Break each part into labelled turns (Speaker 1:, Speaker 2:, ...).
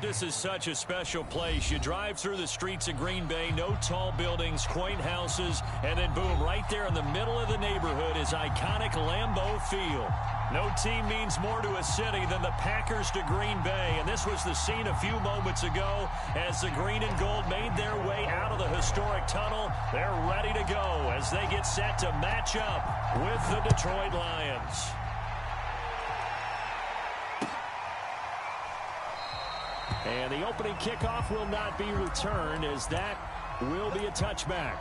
Speaker 1: This is such a special place. You drive through the streets of Green Bay, no tall buildings, quaint houses, and then boom, right there in the middle of the neighborhood is iconic Lambeau Field. No team means more to a city than the Packers to Green Bay, and this was the scene a few moments ago as the green and gold made their way out of the historic tunnel. They're ready to go as they get set to match up with the Detroit Lions. And the opening kickoff will not be returned, as that will be a touchback.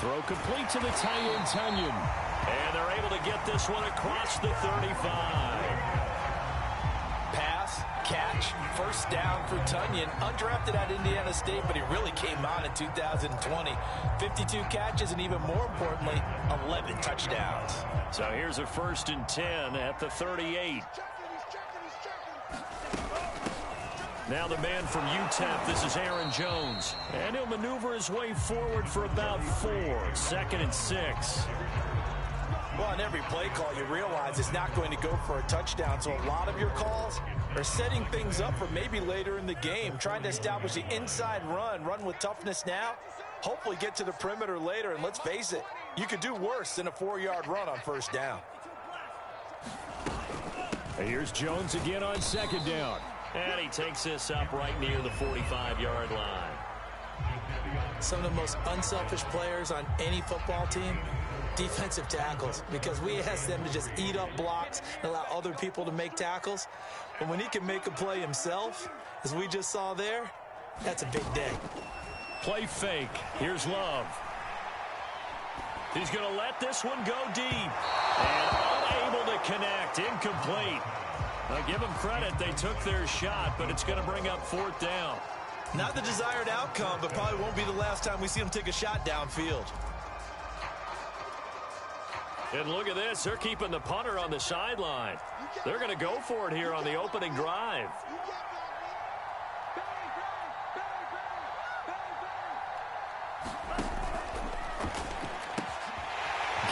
Speaker 1: Throw complete to the tight end, Tunyon. And they're able to get this one across the 35.
Speaker 2: Pass, catch, first down for Tunyon. Undrafted at Indiana State, but he really came on in 2020. 52 catches, and even more importantly, 11 touchdowns.
Speaker 1: So here's a 1st and 10 at the 38. Now the man from UTEP, this is Aaron Jones. And he'll maneuver his way forward for about 4. 2nd and 6.
Speaker 2: Well, on every play call, you realize it's not going to go for a touchdown. So a lot of your calls are setting things up for maybe later in the game, trying to establish the inside run with toughness now, hopefully get to the perimeter later. And let's face it, you could do worse than a 4-yard run on 1st down.
Speaker 1: Here's Jones again on 2nd down. And he takes this up right near the 45-yard line.
Speaker 3: Some of the most unselfish players on any football team, defensive tackles, because we ask them to just eat up blocks and allow other people to make tackles. But when he can make a play himself, as we just saw there, that's a big day.
Speaker 1: Play fake. Here's Love. He's going to let this one go deep. And unable to connect. Incomplete. Now, give them credit. They took their shot, but it's going to bring up 4th down.
Speaker 2: Not the desired outcome, but probably won't be the last time we see them take a shot downfield.
Speaker 1: And look at this. They're keeping the punter on the sideline. They're going to go for it here on the opening drive.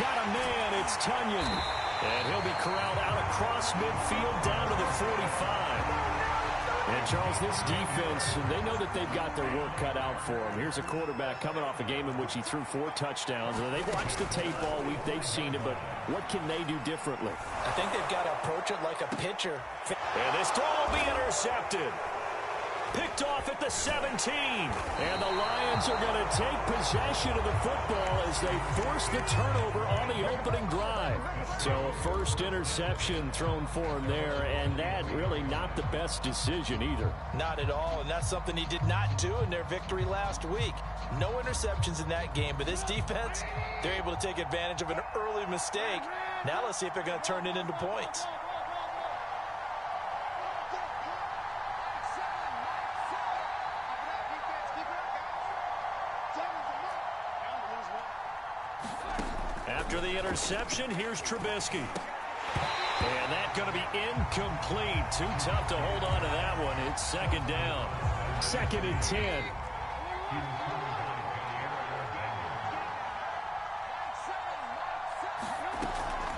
Speaker 1: Got a man. It's Tunyon. And he'll be corralled out across midfield down to the 45. And, Charles, this defense, they know that they've got their work cut out for them. Here's a quarterback coming off a game in which he threw 4 touchdowns. And they've watched the tape all week. They've seen it, but what can they do differently?
Speaker 2: I think they've got to approach it like a pitcher.
Speaker 1: And this throw will be intercepted. Picked off at the 17. And the Lions are going to take possession of the football as they force the turnover on the opening drive. So a first interception thrown for him there, and that really not the best decision either.
Speaker 2: Not at all, and that's something he did not do in their victory last week. No interceptions in that game, but this defense, they're able to take advantage of an early mistake. Now let's see if they're going to turn it into points.
Speaker 1: After the interception, here's Trubisky. And that's going to be incomplete. Too tough to hold on to that one. It's 2nd down. 2nd and 10.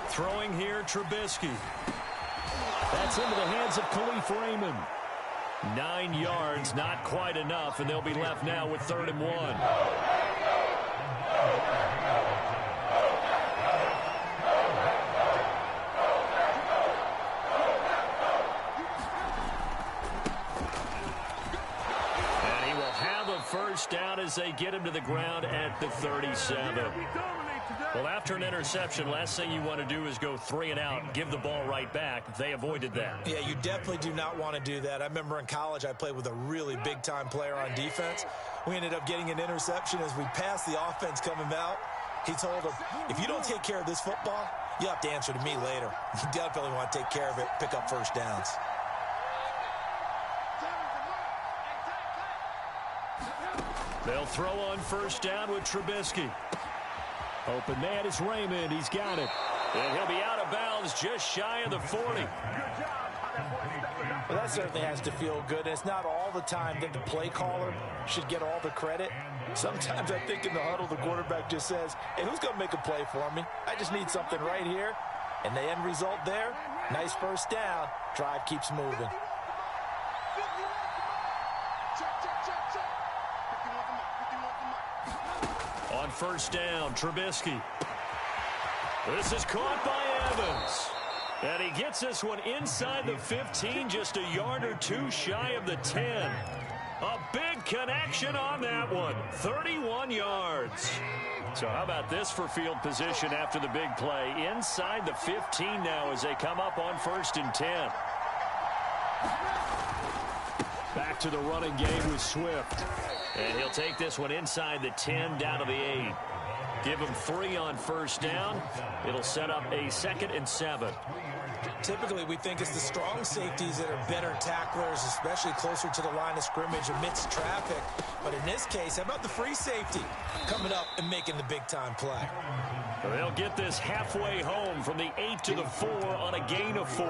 Speaker 1: Throwing here, Trubisky. That's into the hands of Khalif Raymond. 9 yards, not quite enough, and they'll be left now with 3rd and 1. First down as they get him to the ground at the 37. Well, after an interception, last thing you want to do is go 3 and out and give the ball right back. They avoided that.
Speaker 3: Yeah, you definitely do not want to do that. I remember in college I played with a really big-time player on defense. We ended up getting an interception as we passed the offense coming out. He told him, if you don't take care of this football, you have to answer to me later. You definitely want to take care of it, pick up first downs.
Speaker 1: They'll throw on first down with Trubisky. Open man is Raymond. He's got it. And he'll be out of bounds just shy of the 40.
Speaker 2: Well, that certainly has to feel good. It's not all the time that the play caller should get all the credit. Sometimes I think in the huddle, the quarterback just says, hey, who's going to make a play for me? I just need something right here. And the end result there, nice first down. Drive keeps moving.
Speaker 1: On first down, Trubisky. This is caught by Evans. And he gets this one inside the 15, just a yard or two shy of the 10. A big connection on that one, 31 yards. So how about this for field position after the big play? Inside the 15 now as they come up on 1st and 10. Back to the running game with Swift. And he'll take this one inside the 10 down to the 8. Give him 3 on first down. It'll set up a 2nd and 7.
Speaker 3: Typically, we think it's the strong safeties that are better tacklers, especially closer to the line of scrimmage amidst traffic. But in this case, how about the free safety coming up and making the big-time play?
Speaker 1: They'll get this halfway home from the 8 to the 4 on a gain of 4.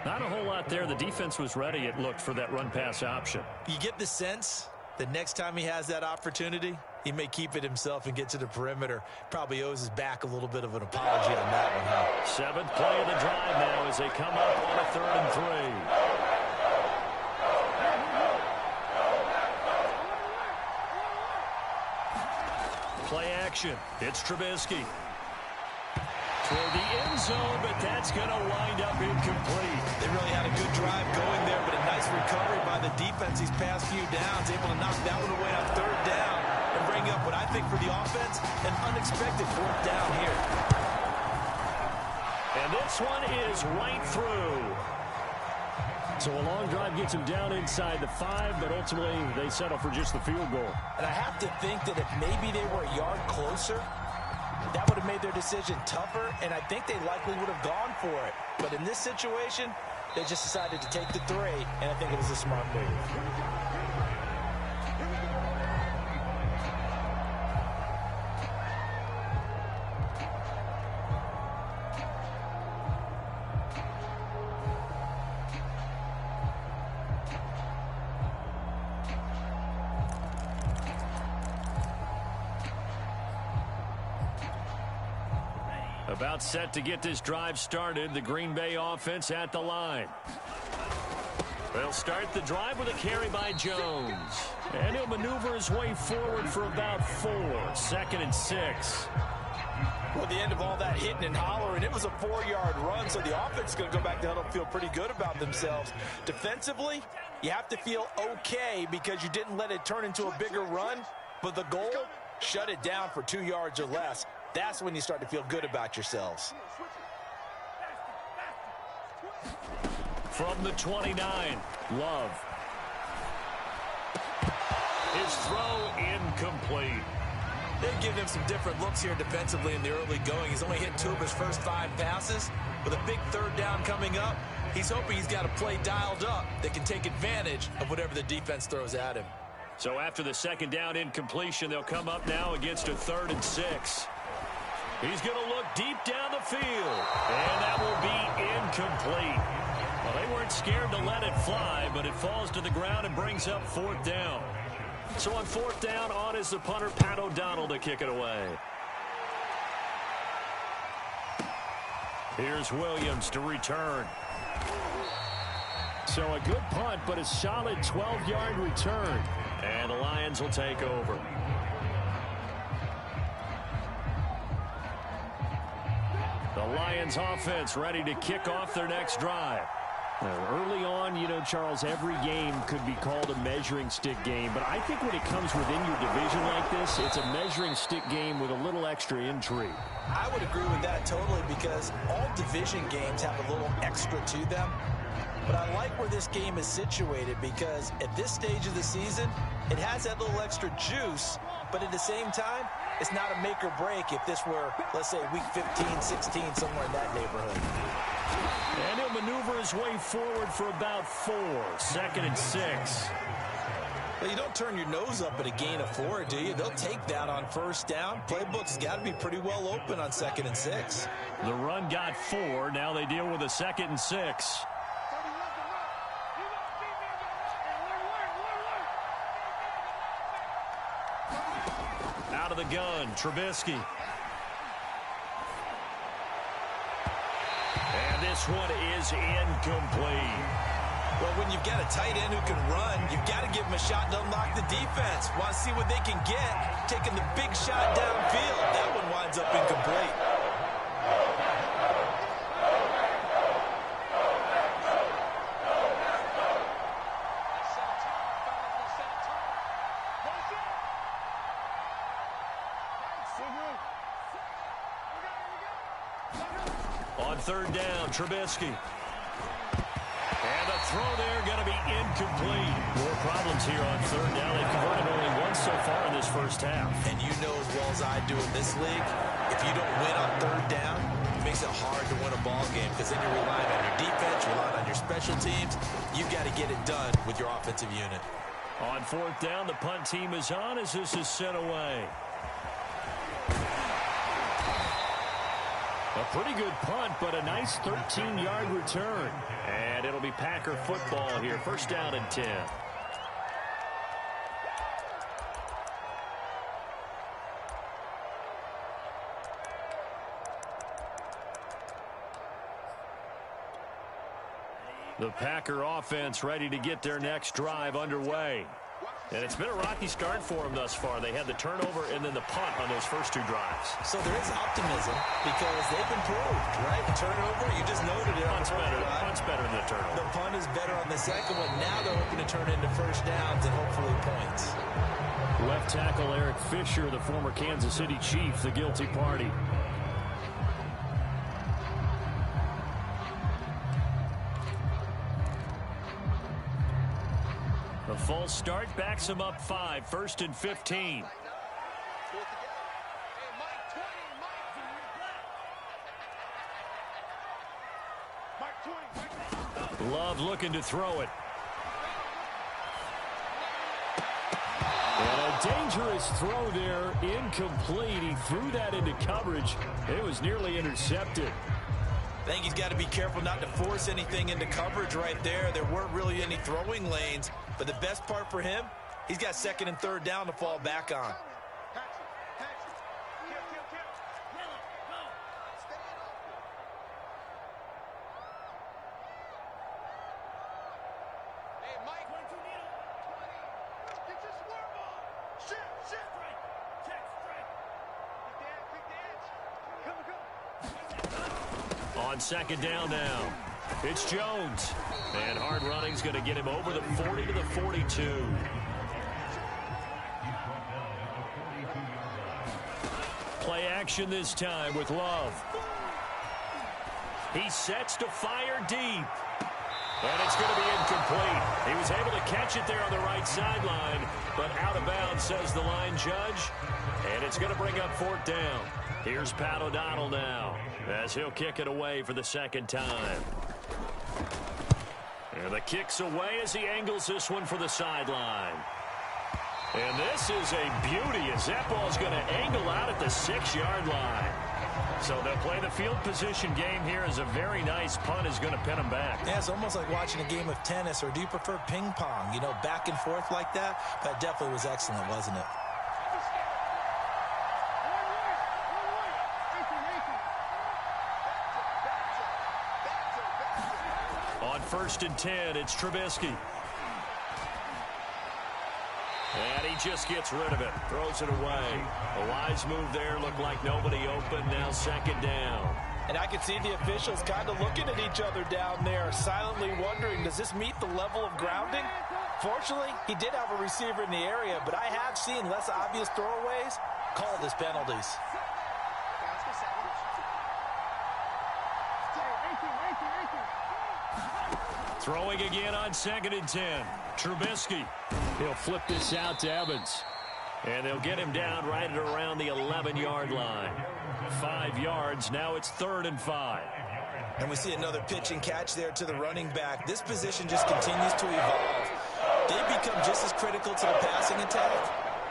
Speaker 1: Not a whole lot there. The defense was ready, it looked, for that run-pass option. You get the sense that next time he has that opportunity, he may keep it himself and get to the perimeter. Probably owes his back a little bit of an apology on that one, huh? 7th play of the drive now as they come up on a 3rd and 3. Play action. It's Trubisky. Toward the end zone, but that's going to wind up incomplete. They really had a good drive going there, but a nice recovery by the defense these past few downs, able to knock that one away on 3rd down and bring up what I think for the offense, an unexpected 4th down here. And this one is right through. So a long drive gets him down inside the 5, but ultimately they settle for just the field goal. And I have to think that if maybe they were a yard closer, that would have made their decision tougher, and I think they likely would have gone for it. But in this situation, they just decided to take the 3, and I think it was a smart move. About set to get this drive started. The Green Bay offense at the line. They'll start the drive with a carry by Jones. And he'll maneuver his way forward for about 4. 2nd and 6. Well, at the end of all that hitting and hollering, it was a 4-yard run, so the offense is going to go back to huddle and feel pretty good about themselves. Defensively, you have to feel okay because you didn't let it turn into a bigger run, but the goal, shut it down for 2 yards or less. That's when you start to feel good about yourselves. From the 29, Love. His throw incomplete. They've given him some different looks here defensively in the early going. He's only hit 2 of his first 5 passes. With a big 3rd down coming up, he's hoping he's got a play dialed up that can take advantage of whatever the defense throws at him. So after the 2nd down incompletion, they'll come up now against a 3rd and 6. He's going to look deep down the field, and that will be incomplete. Well, they weren't scared to let it fly, but it falls to the ground and brings up 4th down. So on 4th down, on is the punter, Pat O'Donnell, to kick it away. Here's Williams to return. So a good punt, but a solid 12-yard return. And the Lions will take over. The Lions offense ready to kick off their next drive. Now, early on, you know, Charles, every game could be called a measuring stick game. But I think when it comes within your division like this, it's a measuring stick game with a little extra intrigue. I would agree with that totally because all division games have a little extra to them. But I like where this game is situated because at this stage of the season, it has that little extra juice. But at the same time, it's not a make or break if this were, let's say, week 15, 16, somewhere in that neighborhood. And he'll maneuver his way forward for about 4. 2nd and 6.
Speaker 3: Well, you don't turn your nose up at a gain of 4, do you? They'll take that on first down. Playbook's got to be pretty well open on 2nd and 6.
Speaker 1: The run got 4. Now they deal with a 2nd and 6. Out of the gun, Trubisky. And this one is incomplete.
Speaker 3: Well, when you've got a tight end who can run, you've got to give him a shot to unlock the defense. Want to see what they can get. Taking the big shot downfield. That one winds up incomplete.
Speaker 1: On 3rd down, Trubisky. And the throw there going to be incomplete. More problems here on 3rd down. They've converted only once so far in this first half.
Speaker 3: And you know as well as I do in this league, if you don't win on 3rd down, it makes it hard to win a ball game because then you're relying on your defense, you're relying on your special teams. You've got to get it done with your offensive unit.
Speaker 1: On 4th down, the punt team is on as this is sent away. A pretty good punt, but a nice 13-yard return. And it'll be Packer football here. 1st down and 10. The Packer offense ready to get their next drive underway. And it's been a rocky start for them thus far. They had the turnover and then the punt on those first 2 drives.
Speaker 3: So there is optimism because they've improved, right? Turnover, you just noted it.
Speaker 1: Punt's better than the turnover.
Speaker 3: The punt is better on the second one. Now they're hoping to turn into first downs and hopefully points.
Speaker 1: Left tackle Eric Fisher, the former Kansas City Chief, the guilty party. The false start backs him up 5. 1st and 15. Love looking to throw it. And a dangerous throw there, incomplete. He threw that into coverage. It was nearly intercepted.
Speaker 3: I think he's got to be careful not to force anything into coverage right there. There weren't really any throwing lanes, but the best part for him, he's got 2nd and 3rd down to fall back on.
Speaker 1: On 2nd down now, it's Jones. And hard running's going to get him over the 40 to the 42. Play action this time with Love. He sets to fire deep. And it's going to be incomplete. He was able to catch it there on the right sideline, but out of bounds, says the line judge. And it's going to bring up 4th down. Here's Pat O'Donnell now, as he'll kick it away for the 2nd time. And the kick's away as he angles this one for the sideline. And this is a beauty as that ball's going to angle out at the 6-yard line. So they'll play the field position game here as a very nice punt is going to pin them back.
Speaker 3: Yeah, it's almost like watching a game of tennis, or do you prefer ping pong? You know, back and forth like that? That definitely was excellent, wasn't it?
Speaker 1: On 1st and 10, it's Trubisky. And he just gets rid of it, throws it away. A wise move there, looked like nobody open, now 2nd down.
Speaker 2: And I can see the officials kind of looking at each other down there, silently wondering, does this meet the level of grounding? Fortunately, he did have a receiver in the area, but I have seen less obvious throwaways called as penalties.
Speaker 1: Throwing again on 2nd and 10. Trubisky. He'll flip this out to Evans. And they'll get him down right at around the 11-yard line. 5 yards. Now it's 3rd and 5.
Speaker 3: And we see another pitch and catch there to the running back. This position just continues to evolve. They've become just as critical to the passing attack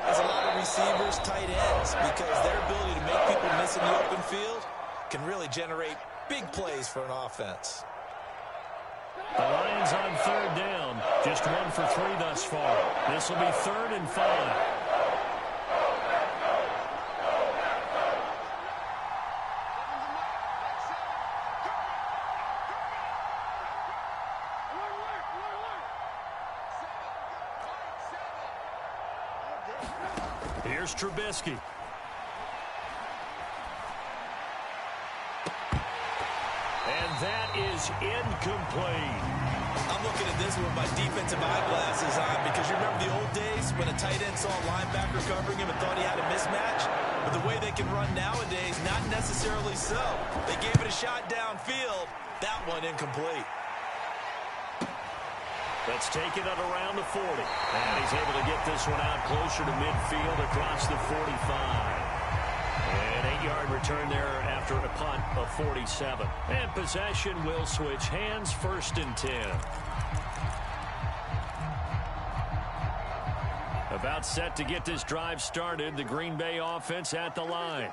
Speaker 3: as a lot of receivers, tight ends, because their ability to make people miss in the open field can really generate big plays for an offense.
Speaker 1: The Lions on third down. Just 1 for 3 thus far. This will be 3rd and 5. Here's Trubisky. And that is incomplete.
Speaker 3: I'm looking at this with my defensive eyeglasses on because you remember the old days when a tight end saw a linebacker covering him and thought he had a mismatch? But the way they can run nowadays, not necessarily so. They gave it a shot downfield. That one incomplete.
Speaker 1: Let's take it at around the 40. And he's able to get this one out closer to midfield across the 45. An 8-yard return there after a punt of 47. And possession will switch hands, 1st and 10. About set to get this drive started. The Green Bay offense at the line.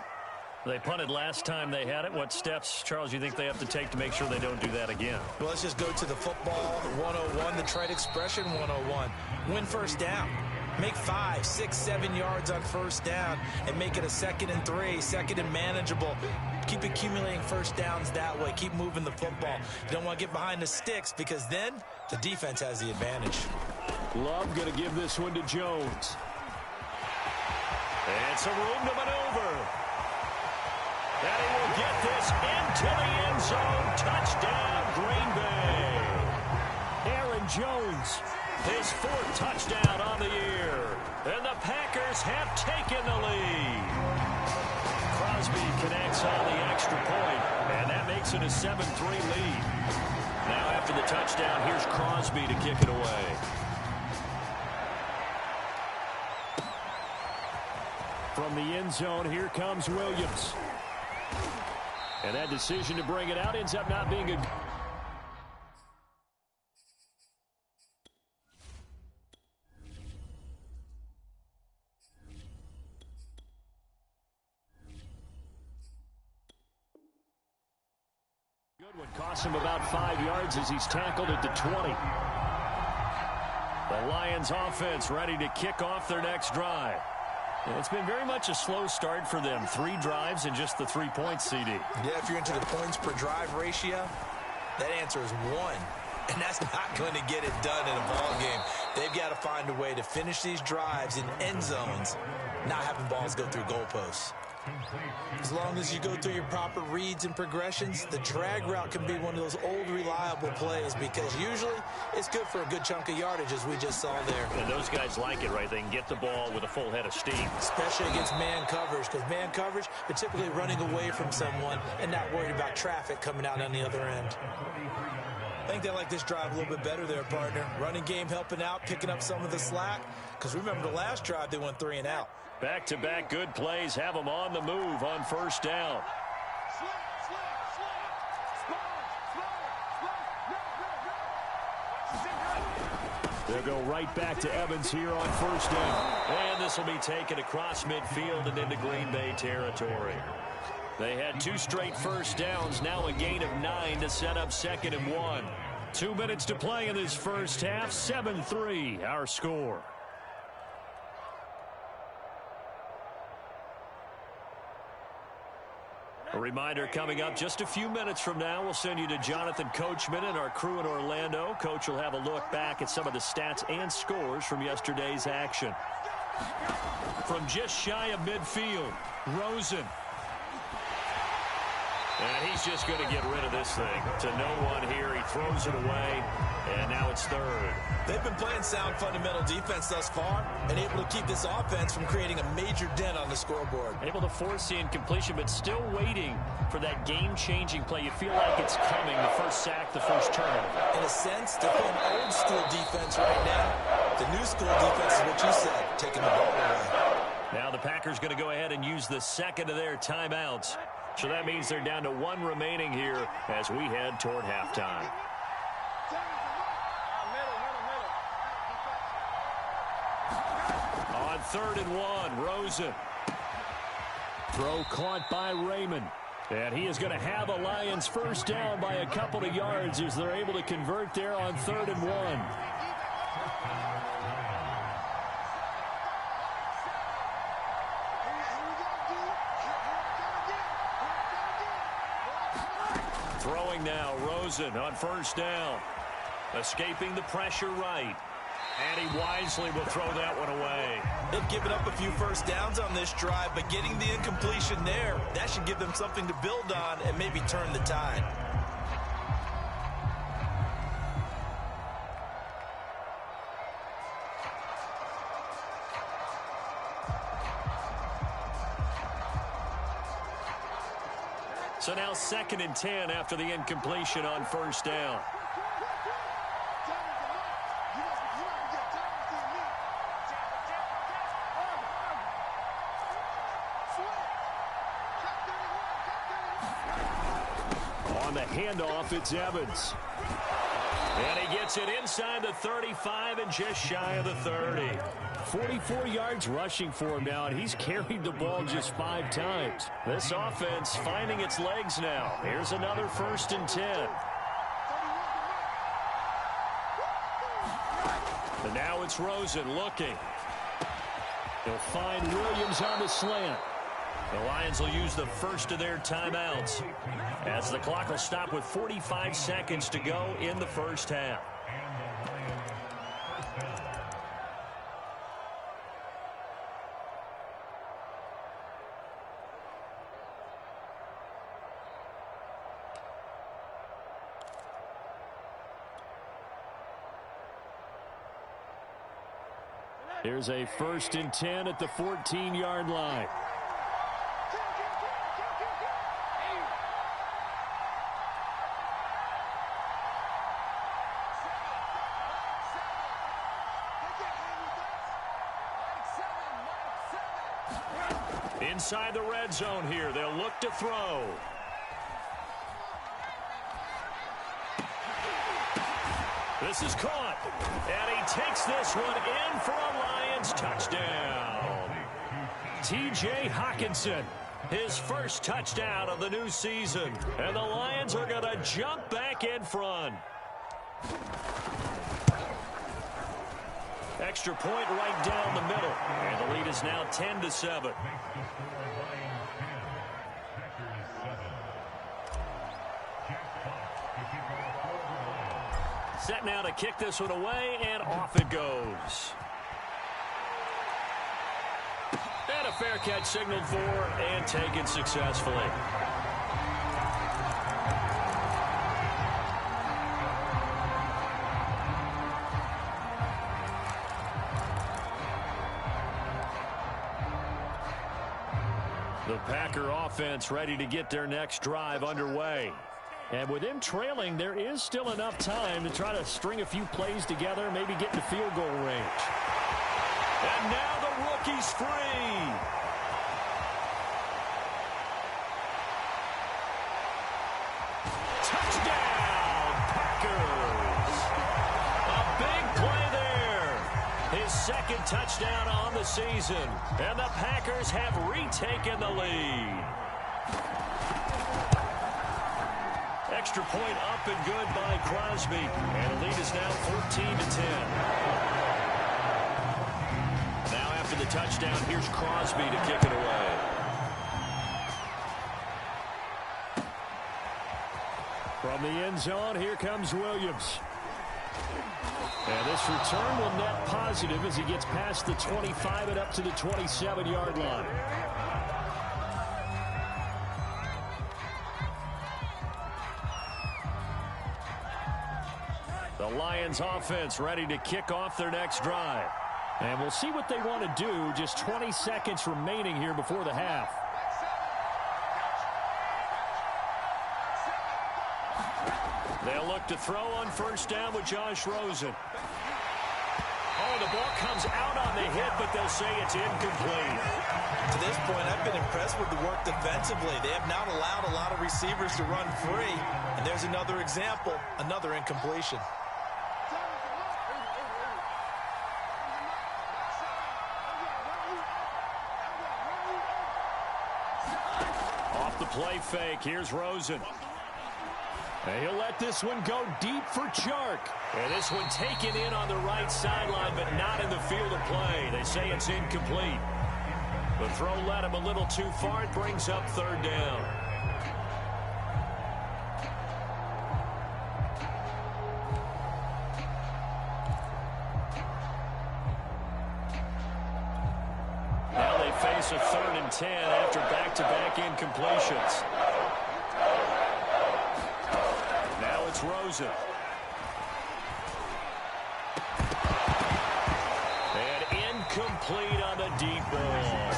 Speaker 1: They punted last time they had it. What steps, Charles, you think they have to take to make sure they don't do that again?
Speaker 3: Well, let's just go to the football 101, the trade expression 101. Win first down. Make 5, 6, 7 yards on first down and make it a 2nd and 3, 2nd and manageable. Keep accumulating first downs that way. Keep moving the football. You don't want to get behind the sticks because then the defense has the advantage.
Speaker 1: Love going to give this one to Jones. And some room to maneuver. And he will get this into the end zone. Touchdown, Green Bay. Aaron Jones, his 4th touchdown on the year. And the Packers have taken the lead. Crosby connects on the extra point, and that makes it a 7-3 lead. Now after the touchdown, here's Crosby to kick it away. From the end zone, here comes Williams. And that decision to bring it out ends up not being a... good one. Cost him about 5 yards as he's tackled at the 20. The Lions offense ready to kick off their next drive. And it's been very much a slow start for them. 3 drives and just the 3 points, CD.
Speaker 3: Yeah, if you're into the points per drive ratio, that answer is 1. And that's not going to get it done in a ball game. They've got to find a way to finish these drives in end zones, not having balls go through goalposts. As long as you go through your proper reads and progressions, the drag route can be one of those old reliable plays because usually it's good for a good chunk of yardage as we just saw there.
Speaker 1: And those guys like it, right? They can get the ball with a full head of steam.
Speaker 3: Especially against man coverage, because man coverage, they're typically running away from someone and not worried about traffic coming out on the other end. I think they like this drive a little bit better there, partner. Running game helping out, picking up some of the slack. Because remember the last drive, they went 3 and out.
Speaker 1: Back-to-back good plays have them on the move on first down. They'll go right back to Evans here on first down. And this will be taken across midfield and into Green Bay territory. They had 2 straight first downs, now a gain of 9 to set up 2nd and 1. 2 minutes to play in this first half, 7-3 our score. A reminder coming up just a few minutes from now, we'll send you to Jonathan Coachman and our crew in Orlando. Coach will have a look back at some of the stats and scores from yesterday's action. From just shy of midfield, Rosen. And he's just going to get rid of this thing. To no one here, he throws it away, and now it's 3rd.
Speaker 3: They've been playing sound fundamental defense thus far and able to keep this offense from creating a major dent on the scoreboard.
Speaker 1: Able to force the incompletion, but still waiting for that game-changing play. You feel like it's coming, the first sack, the first turnover.
Speaker 3: In a sense, they're playing old-school defense right now. The new school defense is what you said, taking the ball away.
Speaker 1: Now the Packers going to go ahead and use the second of their timeouts. So that means they're down to 1 remaining here as we head toward halftime. 3rd and 1. Rosen. Throw caught by Raymond. And he is going to have a Lions first down by a couple of yards as they're able to convert there on 3rd and 1. Throwing now, Rosen on first down. Escaping the pressure right. And he wisely will throw that one away.
Speaker 2: They've given up a few first downs on this drive, but getting the incompletion there, that should give them something to build on and maybe turn the tide.
Speaker 1: So now 2nd and 10 after the incompletion on first down. On the handoff, it's Evans. And he gets it inside the 35 and just shy of the 30. 44 yards rushing for him now, and he's carried the ball just 5 times. This offense finding its legs now. Here's another 1st and 10. And now it's Rosen looking. He'll find Williams on the slant. The Lions will use the first of their timeouts as the clock will stop with 45 seconds to go in the first half. Here's a 1st and 10 at the 14-yard line. Inside the red zone here, they'll look to throw. This is caught, and he takes this one in for a Lions touchdown. T.J. Hockenson, his first touchdown of the new season, and the Lions are going to jump back in front. Extra point right down the middle, and the lead is now 10-7. Set now to kick this one away, and off it goes. And a fair catch signaled for and taken successfully. The Packer offense ready to get their next drive underway. And with them trailing, there is still enough time to try to string a few plays together, maybe get to field goal range. And now the rookie's free. Touchdown, Packers. A big play there. His 2nd touchdown on the season. And the Packers have retaken the lead. Extra point up and good by Crosby. And the lead is now 14-10. Now after the touchdown, here's Crosby to kick it away. From the end zone, here comes Williams. And this return will net positive as he gets past the 25 and up to the 27-yard line. The Lions offense ready to kick off their next drive. And we'll see what they want to do. Just 20 seconds remaining here before the half. They'll look to throw on first down with Josh Rosen. Oh, the ball comes out on the hit, but they'll say it's incomplete.
Speaker 2: To this point, I've been impressed with the work defensively. They have not allowed a lot of receivers to run free. And there's another example, another incompletion.
Speaker 1: the play fake. Here's Rosen. And he'll let this one go deep for Chark. And this one taken in on the right sideline, but not in the field of play. They say it's incomplete. The throw led him a little too far. It brings up third down. Now they face a 3rd and 10 after back-to-back incompletions. Now it's Rosen. And incomplete on the deep ball.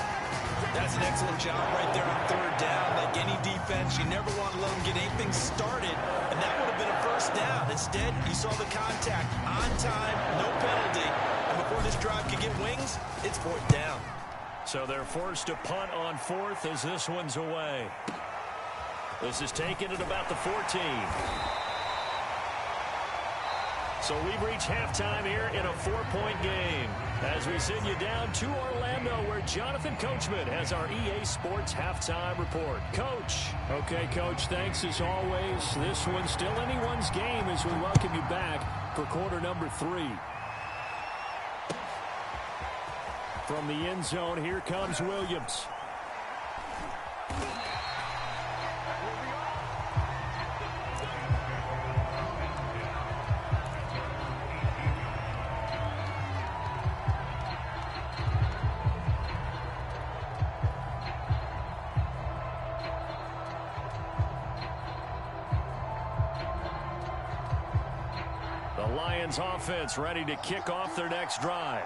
Speaker 3: That's an excellent job right there on 3rd down. Like any defense, you never want to let them get anything started, and that would have been a first down. Instead, you saw the contact on time, no penalty, and before this drive could get wings, it's 4th down.
Speaker 1: So they're forced to punt on 4th as this one's away. This is taken at about the 14. So we've reached halftime here in a 4-point game as we send you down to Orlando where Jonathan Coachman has our EA Sports halftime report. Coach. Okay, Coach, thanks as always. This one's still anyone's game as we welcome you back for quarter number 3. From the end zone, here comes Williams. The Lions offense ready to kick off their next drive.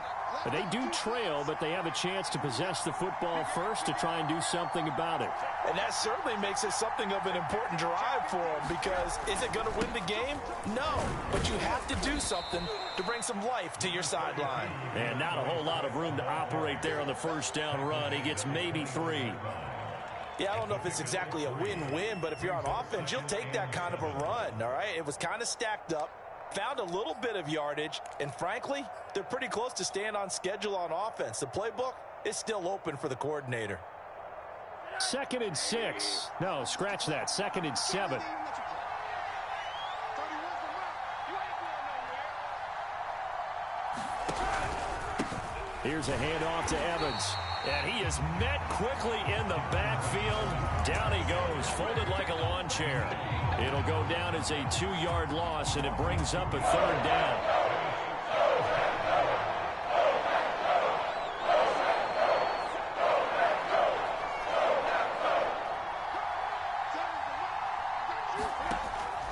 Speaker 1: They do trail, but they have a chance to possess the football first to try and do something about it.
Speaker 2: And that certainly makes it something of an important drive for them because is it going to win the game? No, but you have to do something to bring some life to your sideline.
Speaker 1: And not a whole lot of room to operate there on the first down run. He gets maybe 3.
Speaker 2: Yeah, I don't know if it's exactly a win-win, but if you're on offense, you'll take that kind of a run, all right? It was kind of stacked up. Found a little bit of yardage, and frankly, they're pretty close to staying on schedule on offense. The playbook is still open for the coordinator.
Speaker 1: 2nd and 6. No, scratch that. 2nd and 7. Here's a handoff to Evans. And he is met quickly in the backfield. Down he goes, folded like a lawn chair. It'll go down as a 2-yard loss, and it brings up a 3rd down.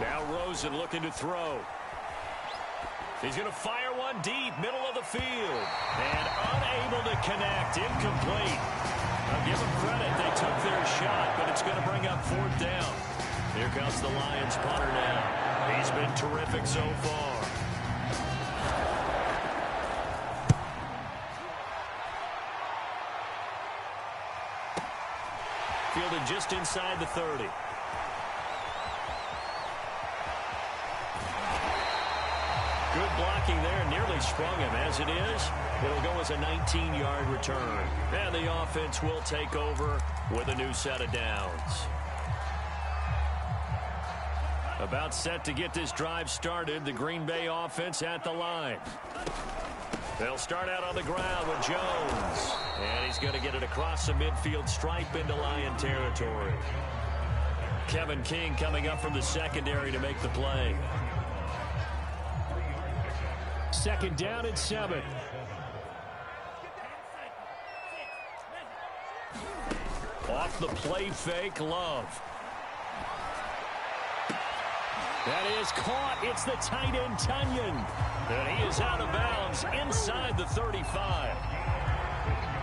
Speaker 1: Now Rosen looking to throw. He's going to fire one deep, middle of the field. And unable to connect, incomplete. I'll give them credit. They took their shot, but it's going to bring up 4th down. Here comes the Lions punter now. He's been terrific so far. Fielded just inside the 30. Good blocking there, nearly sprung him. As it is, it'll go as a 19-yard return. And the offense will take over with a new set of downs. About set to get this drive started, the Green Bay offense at the line. They'll start out on the ground with Jones. And he's going to get it across the midfield stripe into Lion territory. Kevin King coming up from the secondary to make the play. 2nd down and 7. Off the play fake, Love. That is caught. It's the tight end, Tunyon. And he is out of bounds inside the 35.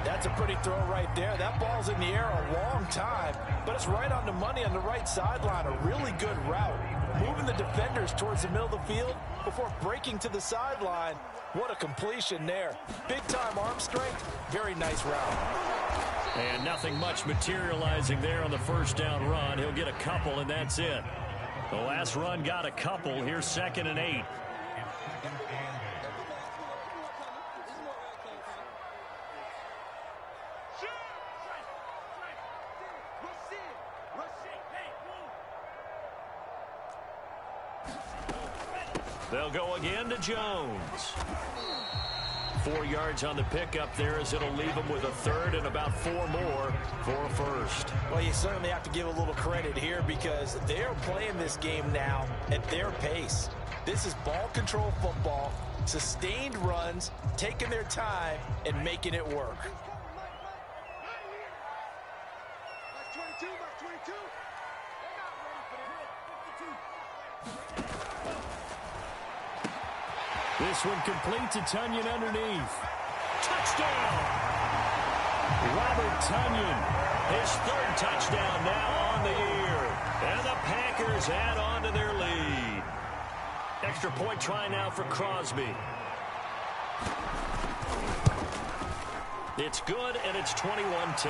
Speaker 2: That's a pretty throw right there. That ball's in the air a long time, but it's right on the money on the right sideline. A really good route. Moving the defenders towards the middle of the field before breaking to the sideline. What a completion there. Big-time arm strength. Very nice route.
Speaker 1: And nothing much materializing there on the first down run. He'll get a couple, and that's it. The last run got a couple. Here's 2nd and 8. They'll go again to Jones. 4 yards on the pickup there as it'll leave them with a third and about 4 more for a first.
Speaker 2: Well, you certainly have to give a little credit here because they're playing this game now at their pace. This is ball control football, sustained runs, taking their time and making it work.
Speaker 1: This one complete to Tunyon underneath. Touchdown! Robert Tunyon, his 3rd touchdown now on the year. And the Packers add on to their lead. Extra point try now for Crosby. It's good, and it's 21-10.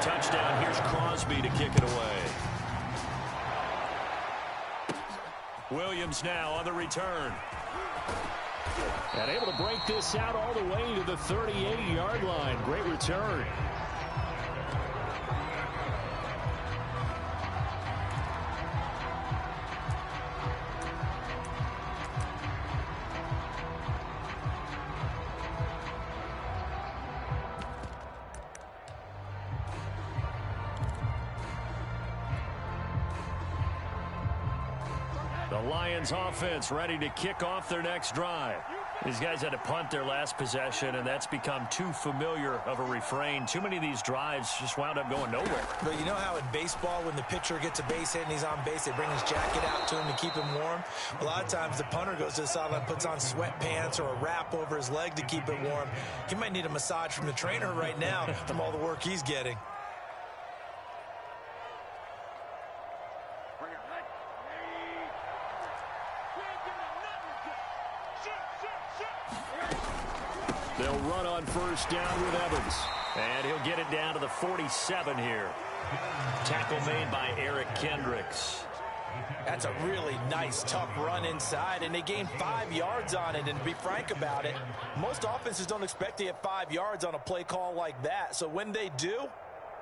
Speaker 1: Touchdown. Here's Crosby to kick it away. Williams now on the return. And able to break this out all the way to the 38-yard line. Great return. The Lions offense ready to kick off their next drive. These guys had to punt their last possession, and that's become too familiar of a refrain. Too many of these drives just wound up going nowhere.
Speaker 3: But you know how in baseball, when the pitcher gets a base hit and he's on base, they bring his jacket out to him to keep him warm? A lot of times the punter goes to the sideline, puts on sweatpants or a wrap over his leg to keep it warm. He might need a massage from the trainer right now from all the work he's getting.
Speaker 1: They'll run on first down with Evans. And he'll get it down to the 47 here. Tackle made by Eric Kendricks.
Speaker 2: That's a really nice, tough run inside, and they gained 5 yards on it. And to be frank about it, most offenses don't expect to get 5 yards on a play call like that. So when they do,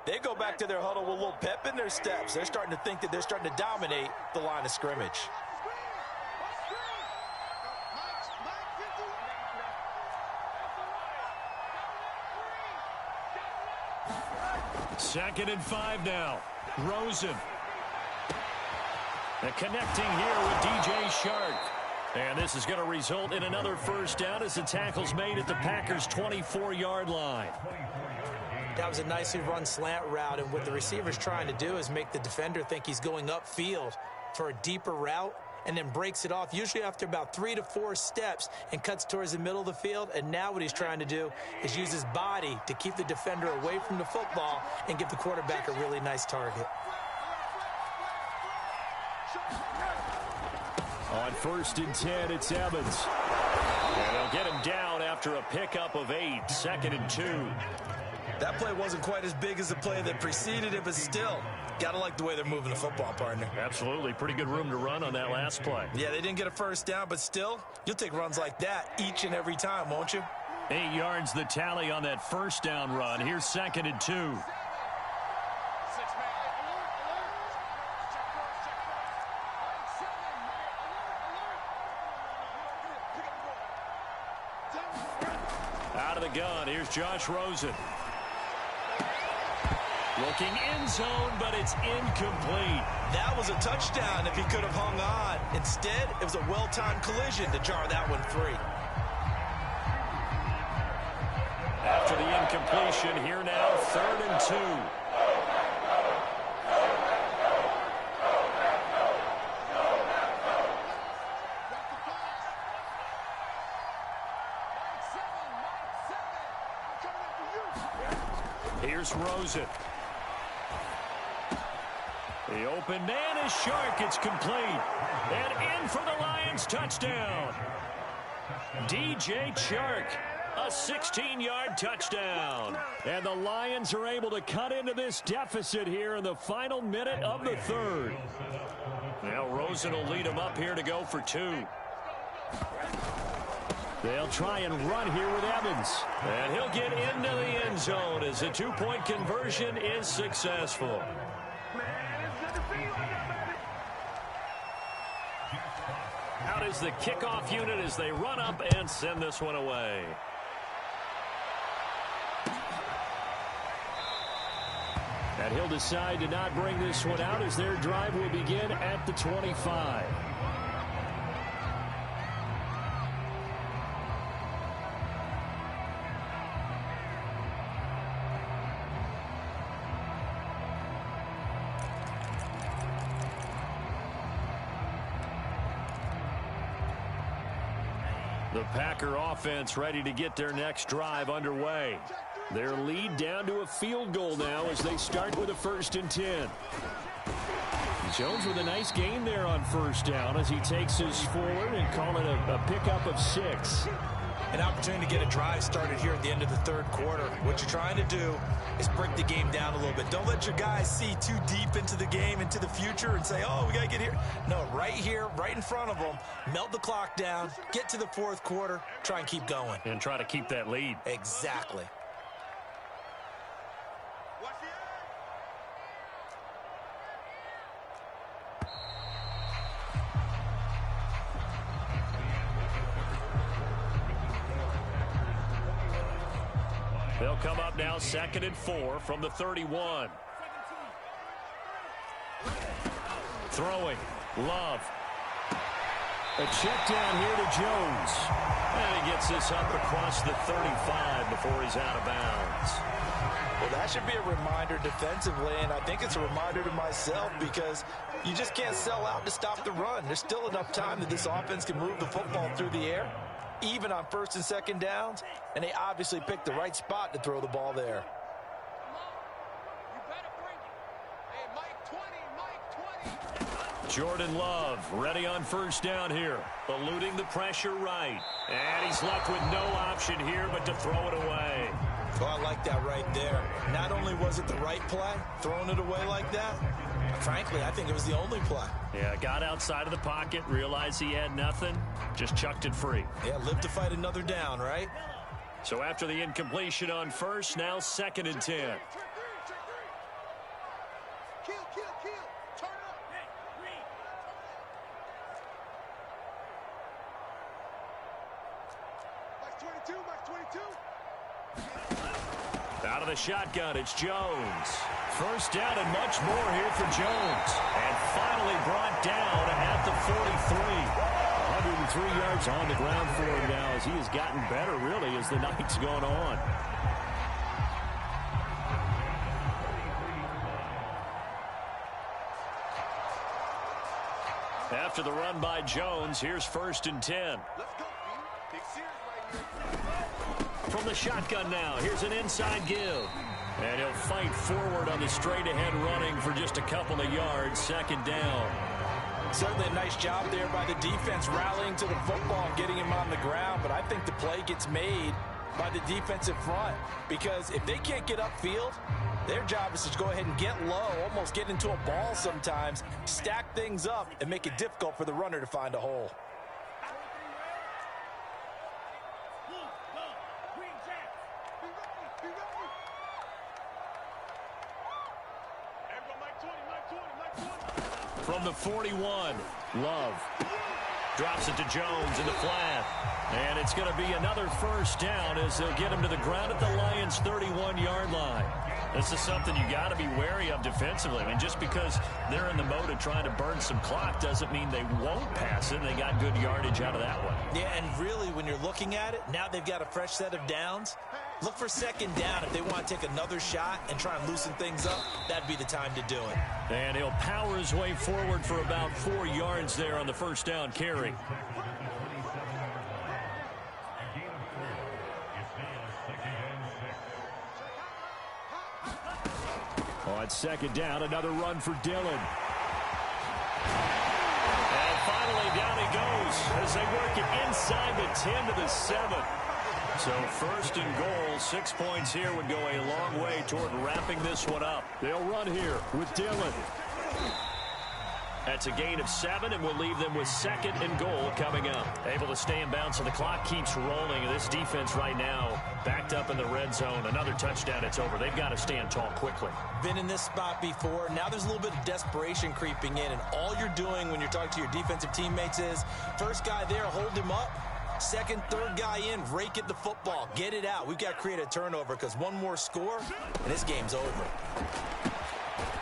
Speaker 2: they go back to their huddle with a little pep in their steps. They're starting to think that they're starting to dominate the line of scrimmage.
Speaker 1: Second and 5 now. Rosen. And connecting here with DJ Shark. And this is going to result in another first down as the tackle's made at the Packers' 24-yard line.
Speaker 3: That was a nicely run slant route, and what the receiver's trying to do is make the defender think he's going upfield for a deeper route, and then breaks it off, usually after about 3 to 4 steps, and cuts towards the middle of the field. And now what he's trying to do is use his body to keep the defender away from the football and give the quarterback a really nice target.
Speaker 1: On first and 10, it's Evans. And they'll get him down after a pickup of 8, 2nd and 2.
Speaker 3: That play wasn't quite as big as the play that preceded it, but still, gotta like the way they're moving the football, partner.
Speaker 1: Absolutely. Pretty good room to run on that last play.
Speaker 3: Yeah, they didn't get a first down, but still, you'll take runs like that each and every time, won't you?
Speaker 1: 8 yards the tally on that first down run. Here's 2nd and 2. Out of the gun, here's Josh Rosen. Looking end zone, but it's incomplete.
Speaker 3: That was a touchdown if he could have hung on. Instead, it was a well-timed collision to jar that one free.
Speaker 1: After the incompletion, here now, 3rd and 2. Here's Rosen. The open man is Shark. It's complete. And in for the Lions touchdown. DJ Shark, a 16-yard touchdown. And the Lions are able to cut into this deficit here in the final minute of the 3rd. Now Rosen will lead them up here to go for 2. They'll try and run here with Evans. And he'll get into the end zone as the two-point conversion is successful. Out is the kickoff unit as they run up and send this one away. And he'll decide to not bring this one out as their drive will begin at the 25. The Packer offense ready to get their next drive underway. Their lead down to a field goal now as they start with a 1st and 10. Jones with a nice gain there on 1st down as he takes us forward and call it a pickup of 6.
Speaker 3: An opportunity to get a drive started here at the end of the 3rd quarter. What you're trying to do is break the game down a little bit. Don't let your guys see too deep into the game, into the future, and say, oh, we got to get here. No, right here, right in front of them, melt the clock down, get to the 4th quarter, try and keep going.
Speaker 1: And try to keep that lead.
Speaker 3: Exactly.
Speaker 1: They'll come up now 2nd and 4 from the 31. Throwing. Love. A check down here to Jones. And he gets this up across the 35 before he's out of bounds.
Speaker 2: Well, that should be a reminder defensively, and I think it's a reminder to myself because you just can't sell out to stop the run. There's still enough time that this offense can move the football through the air, even on 1st and 2nd downs, and they obviously picked the right spot to throw the ball there.
Speaker 1: Jordan Love ready on 1st down here, eluding the pressure right. And he's left with no option here but to throw it away.
Speaker 3: Oh, I like that right there. Not only was it the right play, throwing it away like that, frankly, I think it was the only play.
Speaker 1: Yeah, got outside of the pocket, realized he had nothing, just chucked it free.
Speaker 3: Yeah, live to fight another down, right?
Speaker 1: So after the incompletion on 1st, now 2nd and 10. Out of the shotgun, it's Jones. 1st down and much more here for Jones. And finally brought down at the 43. 103 yards on the ground for him now as he has gotten better, really, as the night's gone on. After the run by Jones, here's 1st and 10. From the shotgun now, here's an inside give. And he'll fight forward on the straight-ahead running for just a couple of yards, 2nd down.
Speaker 2: Certainly a nice job there by the defense rallying to the football and getting him on the ground, but I think the play gets made by the defensive front because if they can't get upfield, their job is to go ahead and get low, almost get into a ball sometimes, stack things up, and make it difficult for the runner to find a hole.
Speaker 1: From the 41, Love drops it to Jones in the flat. And it's going to be another 1st down as they'll get him to the ground at the Lions' 31-yard line. This is something you got to be wary of defensively. I mean, just because they're in the mode of trying to burn some clock doesn't mean they won't pass it. They got good yardage out of that one.
Speaker 3: Yeah, and really, when you're looking at it, now they've got a fresh set of downs. Look for 2nd down. If they want to take another shot and try and loosen things up, that'd be the time to do it.
Speaker 1: And he'll power his way forward for about 4 yards there on the 1st down carry. On 2nd down, another run for Dillon. And finally, down he goes as they work it inside the 10 to the 7. So 1st and goal, 6 points here would go a long way toward wrapping this one up. They'll run here with Dillon. That's a gain of 7, and we'll leave them with 2nd and goal coming up. Able to stay in bounds, so the clock keeps rolling. And this defense right now backed up in the red zone. Another touchdown, it's over. They've got to stand tall quickly.
Speaker 3: Been in this spot before. Now there's a little bit of desperation creeping in, and all you're doing when you're talking to your defensive teammates is, first guy there, hold him up. Second, third guy in, rake at the football. Get it out. We've got to create a turnover because one more score, and this game's over.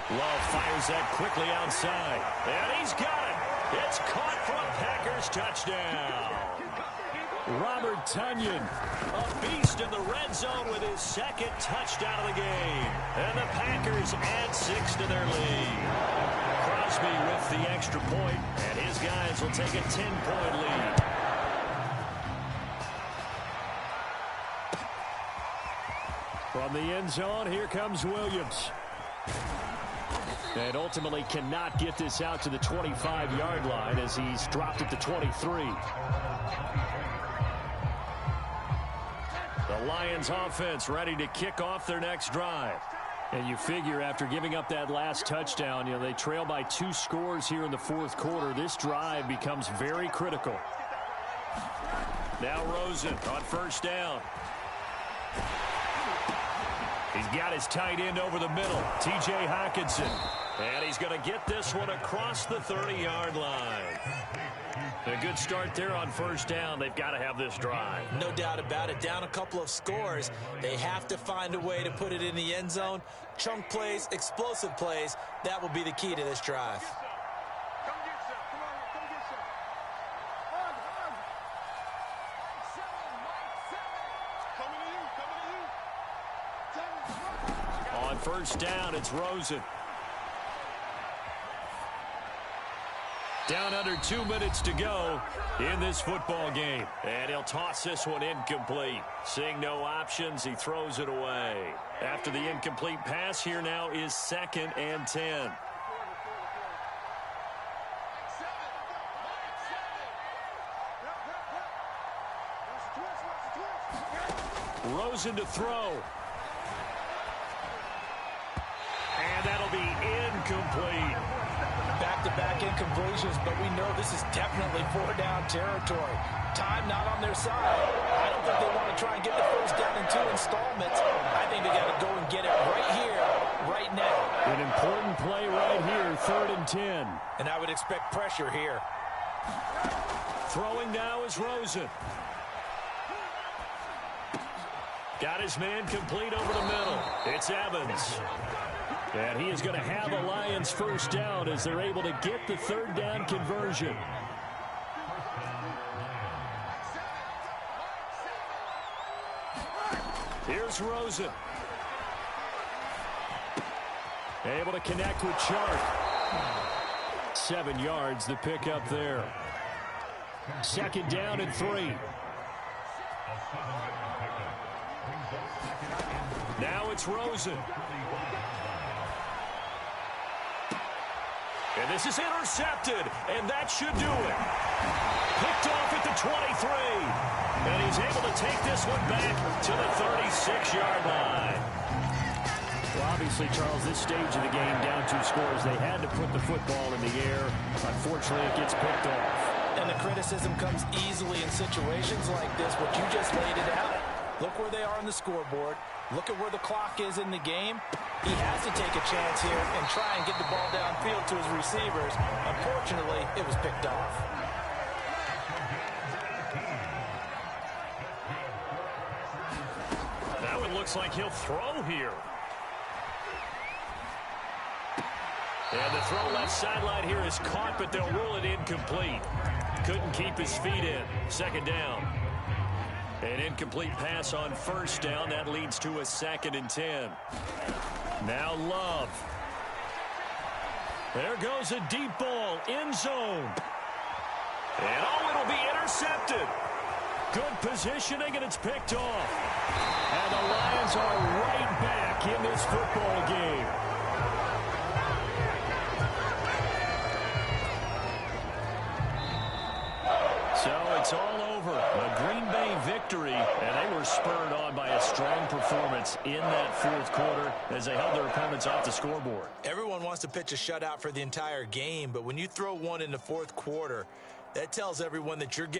Speaker 1: Love fires that quickly outside. And he's got it. It's caught for a Packers touchdown. Robert Tonyan, a beast in the red zone with his 2nd touchdown of the game. And the Packers add 6 to their lead. Crosby with the extra point, and his guys will take a 10-point lead. From the end zone, here comes Williams. And ultimately cannot get this out to the 25-yard line as he's dropped at the 23. The Lions offense ready to kick off their next drive. And you figure after giving up that last touchdown, they trail by 2 scores here in the 4th quarter. This drive becomes very critical. Now Rosen on 1st down. He's got his tight end over the middle, T.J. Hockenson. And he's going to get this one across the 30-yard line. A good start there on 1st down. They've got to have this drive.
Speaker 3: No doubt about it. Down a couple of scores. They have to find a way to put it in the end zone. Chunk plays, explosive plays. That will be the key to this drive.
Speaker 1: On 1st down, it's Rosen. Down under 2 minutes to go in this football game. And he'll toss this one incomplete. Seeing no options, he throws it away. After the incomplete pass, here now is 2nd and 10. Rosen to throw. And that'll be incomplete.
Speaker 3: Back-to-back incompletions, but we know this is definitely 4-down territory. Time not on their side. I don't think they want to try and get the 1st down in 2 installments. I think they got to go and get it right here, right now.
Speaker 1: An important play right here, 3rd and 10.
Speaker 3: And I would expect pressure here.
Speaker 1: Throwing now is Rosen. Got his man complete over the middle. It's Evans. And he is going to have a Lions 1st down as they're able to get the 3rd down conversion. Here's Rosen. Able to connect with Chark. 7 yards, the pickup there. 2nd down and 3. Now it's Rosen. And this is intercepted, and that should do it. Picked off at the 23. And he's able to take this one back to the 36-yard line. Well, obviously, Charles, this stage of the game, down 2 scores, they had to put the football in the air. Unfortunately, it gets picked off.
Speaker 3: And the criticism comes easily in situations like this, but you just laid it out. Look where they are on the scoreboard. Look at where the clock is in the game. He has to take a chance here and try and get the ball downfield to his receivers. Unfortunately, it was picked off.
Speaker 1: That one looks like he'll throw here. And the throw left sideline here is caught, but they'll rule it incomplete. Couldn't keep his feet in. 2nd down. An incomplete pass on 1st down. That leads to a 2nd and 10. Now Love. There goes a deep ball. End zone. And it'll be intercepted. Good positioning, and it's picked off. And the Lions are right back in this football game. So it's all over. A Green Bay victory, and they were spurred on by a strong performance in that fourth quarter as they held their opponents off the scoreboard.
Speaker 3: Everyone wants to pitch a shutout for the entire game, but when you throw one in the fourth quarter, that tells everyone that you're getting